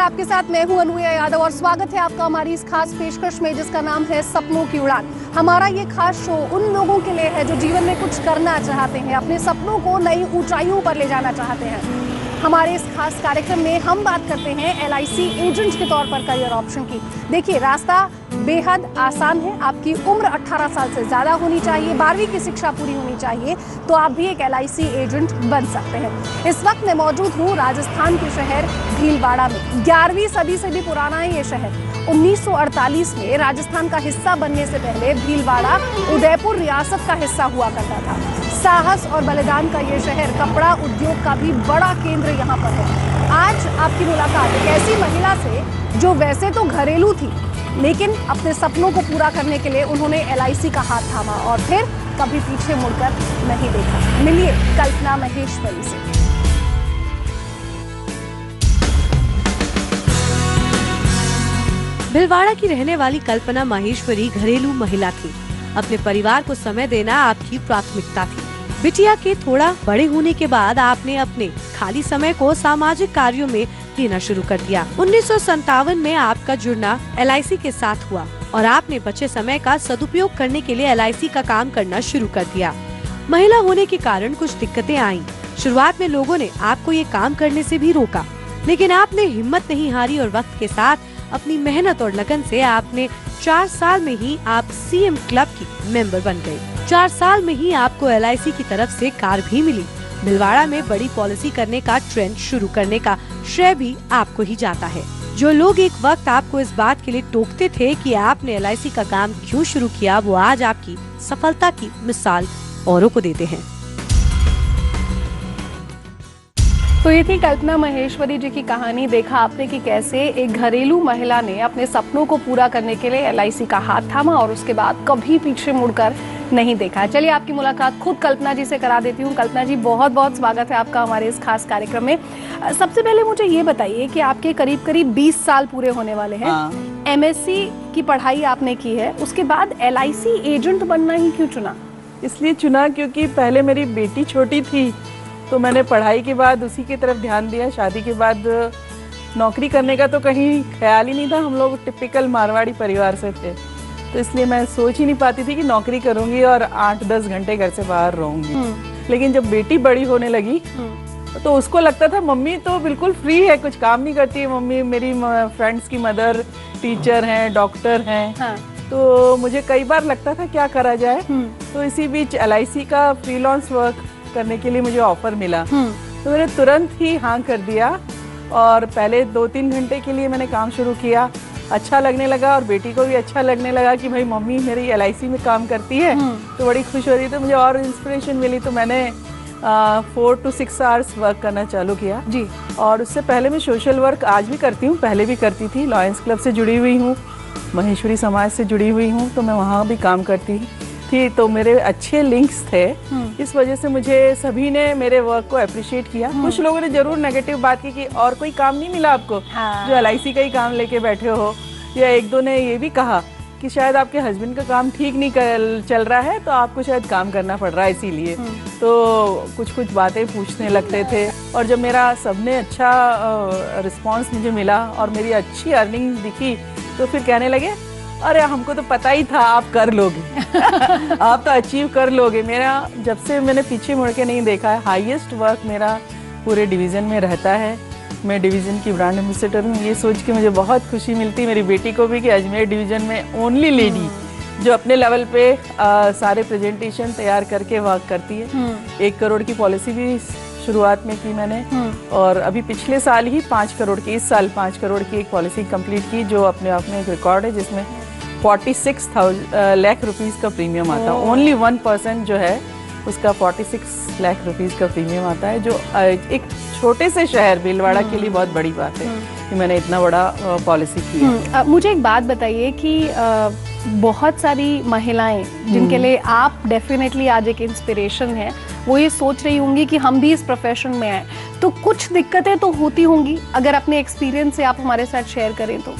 आपके साथ मैं हूं अनुया यादव और स्वागत है आपका हमारी इस खास पेशकश में जिसका नाम है सपनों की उड़ान। हमारा ये खास शो उन लोगों के लिए है जो जीवन में कुछ करना चाहते हैं, अपने सपनों को नई ऊंचाइयों पर ले जाना चाहते हैं। हमारे इस खास कार्यक्रम में हम बात करते हैं LIC एजेंट के तौर पर करियर ऑप्शन की। देखिए, रास्ता बेहद आसान है। आपकी उम्र 18 साल से ज़्यादा होनी चाहिए, 12वीं की शिक्षा पूरी होनी चाहिए, तो आप भी एक LIC एजेंट बन सकते हैं। इस वक्त मैं मौजूद हूँ राजस्थान के शहर भीलवाड़ा में। 11वीं सदी से भी पुराना है ये शहर। 1948 में राजस्थान का हिस्सा बनने से पहले भीलवाड़ा उदयपुर रियासत का हिस्सा हुआ करता था। साहस और बलिदान का ये शहर कपड़ा उद्योग का भी बड़ा केंद्र यहाँ पर है। आज आपकी मुलाकात एक ऐसी महिला से जो वैसे तो घरेलू थी, लेकिन अपने सपनों को पूरा करने के लिए उन्होंने LIC का हाथ थामा और फिर कभी पीछे मुड़कर नहीं देखा। मिलिए कल्पना महेश्वरी से। भीलवाड़ा की रहने वाली कल्पना माहेश्वरी घरेलू महिला थी। अपने परिवार को समय देना आपकी प्राथमिकता थी। बिटिया के थोड़ा बड़े होने के बाद आपने अपने खाली समय को सामाजिक कार्यों में देना शुरू कर दिया। 1957 में आपका जुड़ना LIC के साथ हुआ और आपने बचे समय का सदुपयोग करने के लिए LIC का काम करना शुरू कर दिया। महिला होने के कारण कुछ दिक्कतें आईं। शुरुआत में लोगों ने आपको ये काम करने से भी रोका, लेकिन आपने हिम्मत नहीं हारी और वक्त के साथ अपनी मेहनत और लगन से आपने 4 साल में ही आप CM क्लब की मेंबर बन गए। 4 साल में ही आपको LIC की तरफ से कार भी मिली। भीलवाड़ा में बड़ी पॉलिसी करने का ट्रेंड शुरू करने का श्रेय भी आपको ही जाता है। जो लोग एक वक्त आपको इस बात के लिए टोकते थे कि आपने LIC का काम क्यों शुरू किया, वो आज आपकी सफलता की मिसाल औरों को देते हैं। तो ये थी कल्पना महेश्वरी जी की कहानी। देखा आपने कि कैसे एक घरेलू महिला ने अपने सपनों को पूरा करने के लिए LIC का हाथ थामा और उसके बाद कभी पीछे मुड़कर नहीं देखा। चलिए आपकी मुलाकात खुद कल्पना जी से करा देती हूँ। कल्पना जी, बहुत बहुत स्वागत है आपका हमारे इस खास कार्यक्रम में। सबसे पहले मुझे ये बताइए कि आपके करीब करीब 20 साल पूरे होने वाले हैं। MSc की पढ़ाई आपने की है, उसके बाद LIC एजेंट बनना ही क्यों चुना? इसलिए चुना क्योंकि पहले मेरी बेटी छोटी थी, तो मैंने पढ़ाई के बाद उसी की तरफ ध्यान दिया। शादी के बाद नौकरी करने का तो कहीं ख्याल ही नहीं था। हम लोग टिपिकल मारवाड़ी परिवार से थे, तो इसलिए मैं सोच ही नहीं पाती थी कि नौकरी करूंगी और 8-10 घंटे घर से बाहर रहूंगी। लेकिन जब बेटी बड़ी होने लगी तो उसको लगता था मम्मी तो बिल्कुल फ्री है, कुछ काम नहीं करती है। मम्मी मेरी फ्रेंड्स की मदर टीचर हैं, डॉक्टर हैं। हाँ। तो मुझे कई बार लगता था क्या करा जाए। तो इसी बीच LIC का फ्रीलांस वर्क करने के लिए मुझे ऑफर मिला, तो मैंने तुरंत ही हाँ कर दिया और पहले 2-3 घंटे के लिए मैंने काम शुरू किया। अच्छा लगने लगा और बेटी को भी अच्छा लगने लगा कि भाई मम्मी मेरी LIC में काम करती है, तो बड़ी खुश हो रही। तो मुझे और इंस्पिरेशन मिली, तो मैंने 4 to 6 आवर्स वर्क करना चालू किया जी। और उससे पहले मैं सोशल वर्क आज भी करती हूँ, पहले भी करती थी। लॉयंस क्लब से जुड़ी हुई हूँ, महेश्वरी समाज से जुड़ी हुई हूँ, तो मैं वहाँ भी काम करती थी। तो मेरे अच्छे लिंक्स थे, इस वजह से मुझे सभी ने मेरे वर्क को अप्रिशिएट किया। कुछ लोगों ने जरूर नेगेटिव बात की कि और कोई काम नहीं मिला आपको, जो LIC का ही काम लेके बैठे हो। या 1-2 ने ये भी कहा कि शायद आपके हस्बैंड का काम ठीक नहीं चल रहा है, तो आपको शायद काम करना पड़ रहा है इसीलिए। तो कुछ बातें पूछने लगते थे। और जब मेरा सबने अच्छा रिस्पॉन्स मुझे मिला और मेरी अच्छी अर्निंग दिखी, तो फिर कहने लगे अरे हमको तो पता ही था आप कर लोगे आप तो अचीव कर लोगे। मेरा जब से मैंने पीछे मुड़ के नहीं देखा है। हाईएस्ट वर्क मेरा पूरे डिवीज़न में रहता है। मैं डिवीज़न की ब्रांड एम्बेसडर हूँ। ये सोच के मुझे बहुत खुशी मिलती, मेरी बेटी को भी, कि अजमेर डिवीज़न में ओनली लेडी जो अपने लेवल पे सारे प्रेजेंटेशन तैयार करके वर्क करती है। 1 करोड़ की पॉलिसी भी शुरुआत में की मैंने, और अभी पिछले साल ही 5 करोड़ की, इस साल 5 करोड़ की एक पॉलिसी कंप्लीट की, जो अपने आप में एक रिकॉर्ड है, जिसमें 46 लाख रुपीस का प्रीमियम आता है। ओनली 1% जो है उसका 46 लाख रुपीस का प्रीमियम आता है, जो एक छोटे से शहर भीलवाड़ा के लिए बहुत बड़ी बात है कि मैंने इतना बड़ा पॉलिसी की है। मुझे एक बात बताइए कि बहुत सारी महिलाएं जिनके लिए आप डेफिनेटली आज एक इंस्पिरेशन है, वो ये सोच रही होंगी कि हम भी इस प्रोफेशन में आए, तो कुछ दिक्कतें तो होती होंगी। अगर अपने एक्सपीरियंस से आप हमारे साथ शेयर करें तो।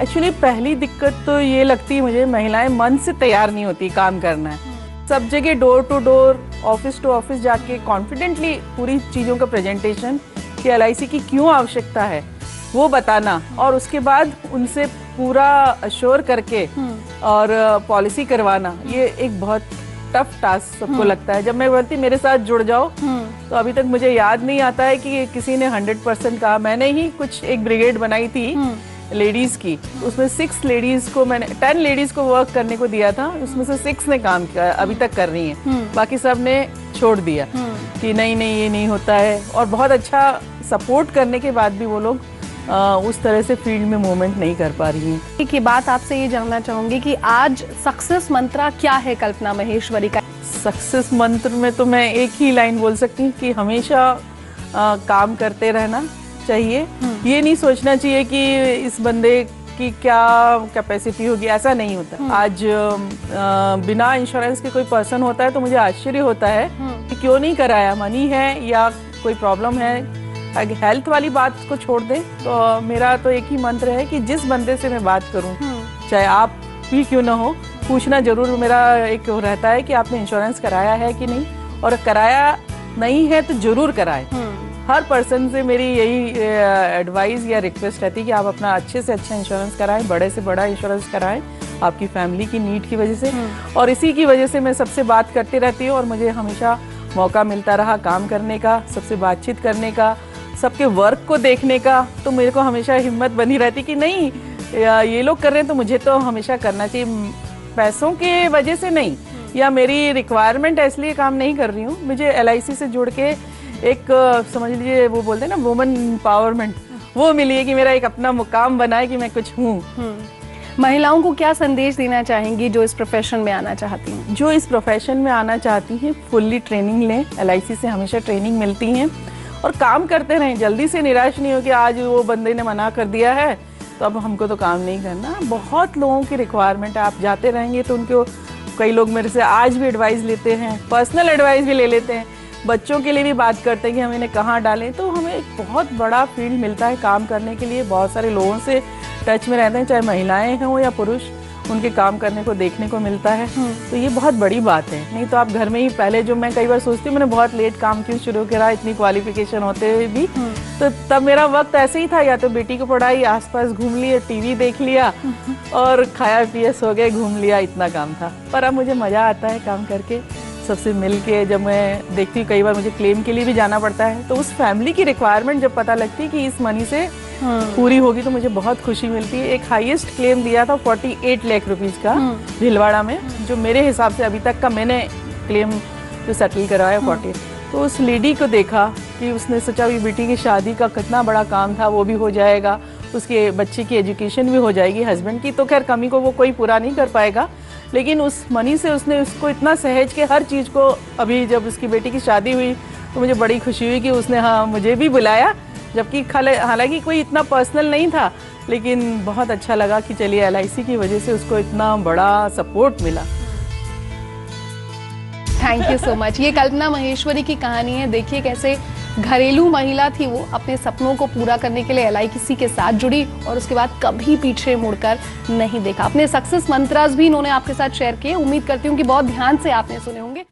एक्चुअली पहली दिक्कत तो ये लगती है मुझे, महिलाएं मन से तैयार नहीं होती काम करना है। सब जगह door to door, office to office जाके कॉन्फिडेंटली पूरी चीज़ों का प्रेजेंटेशन कि LIC की क्यों आवश्यकता है, वो बताना और उसके बाद उनसे पूरा अश्योर करके और पॉलिसी करवाना, ये एक बहुत टफ टास्क सबको लगता है। जब मैं बोलती मेरे साथ जुड़ जाओ, तो अभी तक मुझे याद नहीं आता है कि किसी ने 100% कहा। मैंने ही कुछ एक ब्रिगेड बनाई थी लेडीज की, उसमें 6 लेडीज को मैंने 10 लेडीज को वर्क करने को दिया था, उसमें से 6 ने काम किया, अभी तक कर रही हैं, बाकी सब ने छोड़ दिया कि नहीं ये नहीं होता है। और बहुत अच्छा सपोर्ट करने के बाद भी वो लोग उस तरह से फील्ड में मूवमेंट नहीं कर पा रही हैं। एक ही बात आपसे ये जानना चाहूंगी कि आज सक्सेस मंत्र क्या है कल्पना माहेश्वरी का? सक्सेस मंत्र में तो मैं एक ही लाइन बोल सकती हूँ कि हमेशा काम करते रहना चाहिए। ये नहीं सोचना चाहिए कि इस बंदे की क्या कैपेसिटी होगी, ऐसा नहीं होता। आज बिना इंश्योरेंस के कोई पर्सन होता है तो मुझे आश्चर्य होता है कि क्यों नहीं कराया, मनी है या कोई प्रॉब्लम है। हेल्थ वाली बात को छोड़ दे तो मेरा तो एक ही मंत्र है कि जिस बंदे से मैं बात करूं, चाहे आप भी क्यों ना हो, पूछना जरूर मेरा एक रहता है कि आपने इंश्योरेंस कराया है कि नहीं, और कराया नहीं है तो जरूर कराएं। हर पर्सन से मेरी यही एडवाइस या रिक्वेस्ट रहती है कि आप अपना अच्छे से अच्छा इंश्योरेंस कराएं, बड़े से बड़ा इंश्योरेंस कराएं आपकी फैमिली की नीड की वजह से। और इसी की वजह से मैं सबसे बात करती रहती हूँ और मुझे हमेशा मौका मिलता रहा काम करने का, सबसे बातचीत करने का, सबके वर्क को देखने का। तो मेरे को हमेशा हिम्मत बनी रहती कि नहीं ये लोग कर रहे हैं तो मुझे तो हमेशा करना चाहिए। पैसों के वजह से नहीं, या मेरी रिक्वायरमेंट है इसलिए काम नहीं कर रही हूँ। मुझे LIC से जुड़ के एक समझ लीजिए वो बोलते हैं ना वुमेन एम्पावरमेंट, वो मिली है कि मेरा एक अपना मुकाम बना है कि मैं कुछ हूँ। महिलाओं को क्या संदेश देना चाहेंगी जो इस प्रोफेशन में आना चाहती हैं? जो इस प्रोफेशन में आना चाहती हैं फुल्ली ट्रेनिंग लें, LIC से हमेशा ट्रेनिंग मिलती हैं और काम करते रहें। जल्दी से निराश नहीं हो कि आज वो बंदे ने मना कर दिया है तो अब हमको तो काम नहीं करना। बहुत लोगों की रिक्वायरमेंट है, आप जाते रहेंगे तो उनको, कई लोग मेरे से आज भी एडवाइस लेते हैं, पर्सनल एडवाइस भी ले लेते हैं, बच्चों के लिए भी बात करते हैं कि हम इन्हें कहाँ डालें। तो हमें एक बहुत बड़ा फील्ड मिलता है काम करने के लिए, बहुत सारे लोगों से टच में रहते हैं, चाहे महिलाएं हों या पुरुष, उनके काम करने को देखने को मिलता है। तो ये बहुत बड़ी बात है। नहीं तो आप घर में ही, पहले जो मैं कई बार सोचती हूँ मैंने बहुत लेट काम क्यों शुरू करा, इतनी क्वालिफिकेशन होते हुए भी, तो तब मेरा वक्त ऐसे ही था, या तो बेटी को पढ़ाई, आसपास घूम लिया, TV देख लिया और खाया पिया सो गए, घूम लिया, इतना काम था। पर अब मुझे मज़ा आता है काम करके, सबसे मिल के। जब मैं देखती हूँ कई बार मुझे क्लेम के लिए भी जाना पड़ता है, तो उस फैमिली की रिक्वायरमेंट जब पता लगती है कि इस मनी से पूरी होगी तो मुझे बहुत खुशी मिलती है। एक हाईएस्ट क्लेम दिया था 48 लाख रुपीस का भीलवाड़ा में, जो मेरे हिसाब से अभी तक का मैंने क्लेम जो सेटल कराया 48। तो उस लेडी को देखा कि उसने सोचा भी बेटी की शादी का कितना बड़ा काम था, वो भी हो जाएगा, उसके बच्चे की एजुकेशन भी हो जाएगी, हस्बैंड की तो खैर कमी को वो कोई पूरा नहीं कर पाएगा, लेकिन उस मनी से उसने उसको इतना सहेज के हर चीज़ को, अभी जब उसकी बेटी की शादी हुई तो मुझे बड़ी खुशी हुई कि उसने मुझे भी बुलाया, जबकि हालांकि कोई इतना पर्सनल नहीं था, लेकिन बहुत अच्छा लगा कि चलिए LIC की वजह से उसको इतना बड़ा सपोर्ट मिला। Thank you so much. ये कल्पना माहेश्वरी की कहानी है। देखिए कैसे घरेलू महिला थी, वो अपने सपनों को पूरा करने के लिए LIC के साथ जुड़ी और उसके बाद कभी पीछे मुड़कर नहीं देखा। अपने सक्सेस मंत्रास भी इन्होंने आपके साथ शेयर किए। उम्मीद करती हूँ कि बहुत ध्यान से आपने सुने होंगे।